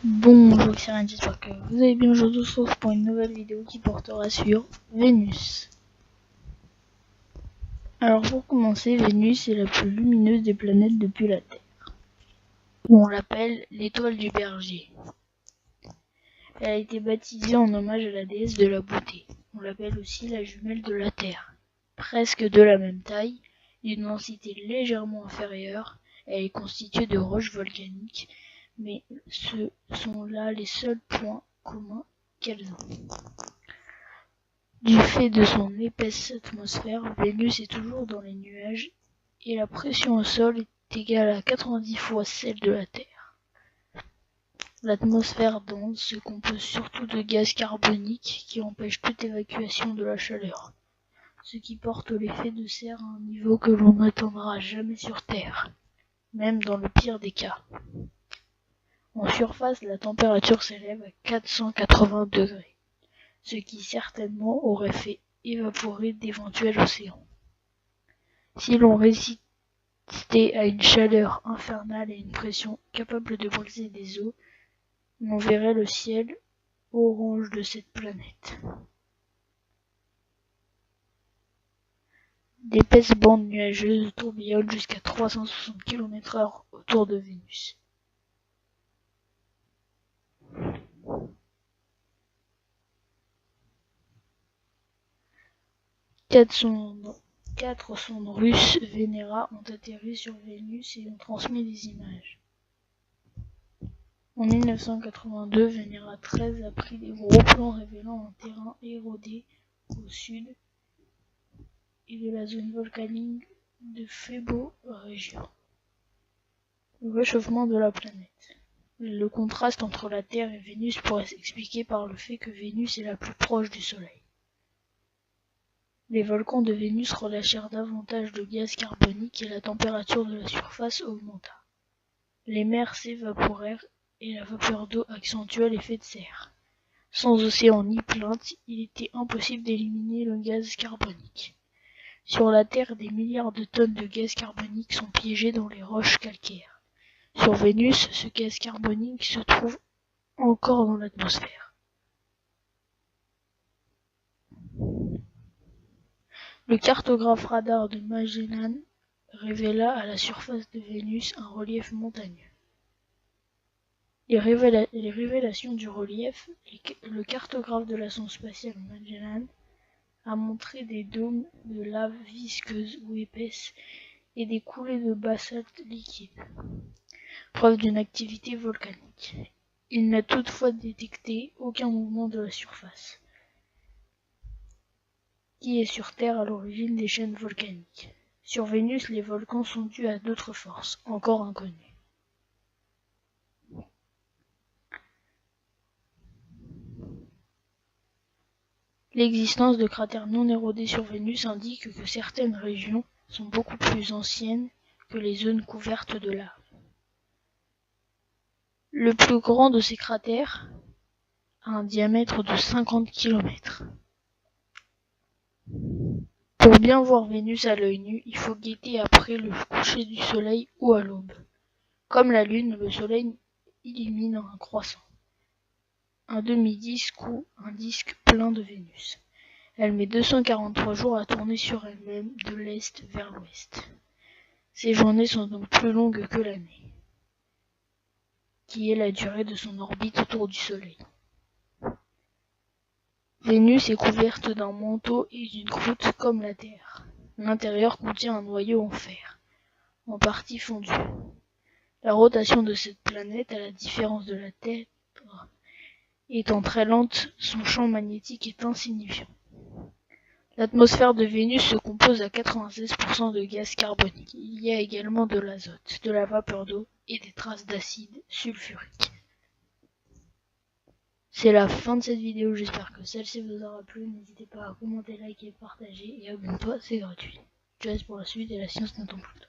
Bonjour, c'est Ryan, j'espère que vous allez bien. Je vous retrouve pour une nouvelle vidéo qui portera sur Vénus. Alors pour commencer, Vénus est la plus lumineuse des planètes depuis la Terre. On l'appelle l'étoile du berger. Elle a été baptisée en hommage à la déesse de la beauté. On l'appelle aussi la jumelle de la Terre. Presque de la même taille, d'une densité légèrement inférieure, elle est constituée de roches volcaniques, mais ce sont là les seuls points communs qu'elles ont. Du fait de son épaisse atmosphère, Vénus est toujours dans les nuages et la pression au sol est égale à 90 fois celle de la Terre. L'atmosphère dense se compose surtout de gaz carbonique qui empêchent toute évacuation de la chaleur, ce qui porte l'effet de serre à un niveau que l'on n'atteindra jamais sur Terre, même dans le pire des cas. En surface, la température s'élève à 480 degrés, ce qui certainement aurait fait évaporer d'éventuels océans. Si l'on résistait à une chaleur infernale et une pression capable de briser des os, on verrait le ciel orange de cette planète. D'épaisses bandes nuageuses tourbillonnent jusqu'à 360 km/h autour de Vénus. Quatre sondes russes Venera ont atterri sur Vénus et ont transmis des images. En 1982, Venera 13 a pris des gros plans révélant un terrain érodé au sud et de la zone volcanique de Phébo région. Le réchauffement de la planète. Le contraste entre la Terre et Vénus pourrait s'expliquer par le fait que Vénus est la plus proche du Soleil. Les volcans de Vénus relâchèrent davantage de gaz carbonique et la température de la surface augmenta. Les mers s'évaporèrent et la vapeur d'eau accentua l'effet de serre. Sans océan ni plainte, il était impossible d'éliminer le gaz carbonique. Sur la Terre, des milliards de tonnes de gaz carbonique sont piégées dans les roches calcaires. Sur Vénus, ce gaz carbonique se trouve encore dans l'atmosphère. Le cartographe radar de Magellan révéla à la surface de Vénus un relief montagneux. Les révélations du relief, le cartographe de la sonde spatiale Magellan a montré des dômes de lave visqueuse ou épaisse et des coulées de basalte liquide, preuve d'une activité volcanique. Il n'a toutefois détecté aucun mouvement de la surface, qui est sur Terre à l'origine des chaînes volcaniques. Sur Vénus, les volcans sont dus à d'autres forces, encore inconnues. L'existence de cratères non érodés sur Vénus indique que certaines régions sont beaucoup plus anciennes que les zones couvertes de lave. Le plus grand de ces cratères a un diamètre de 50 km. Pour bien voir Vénus à l'œil nu, il faut guetter après le coucher du soleil ou à l'aube. Comme la Lune, le soleil illumine un croissant, un demi-disque ou un disque plein de Vénus. Elle met 243 jours à tourner sur elle-même de l'est vers l'ouest. Ces journées sont donc plus longues que l'année, qui est la durée de son orbite autour du Soleil. Vénus est couverte d'un manteau et d'une croûte comme la Terre. L'intérieur contient un noyau en fer, en partie fondu. La rotation de cette planète, à la différence de la Terre, étant très lente, son champ magnétique est insignifiant. L'atmosphère de Vénus se compose à 96% de gaz carbonique. Il y a également de l'azote, de la vapeur d'eau et des traces d'acide sulfurique. C'est la fin de cette vidéo, j'espère que celle-ci vous aura plu. N'hésitez pas à commenter, liker, partager et abonne-toi, c'est gratuit. Je te laisse pour la suite et la science n'attend plus.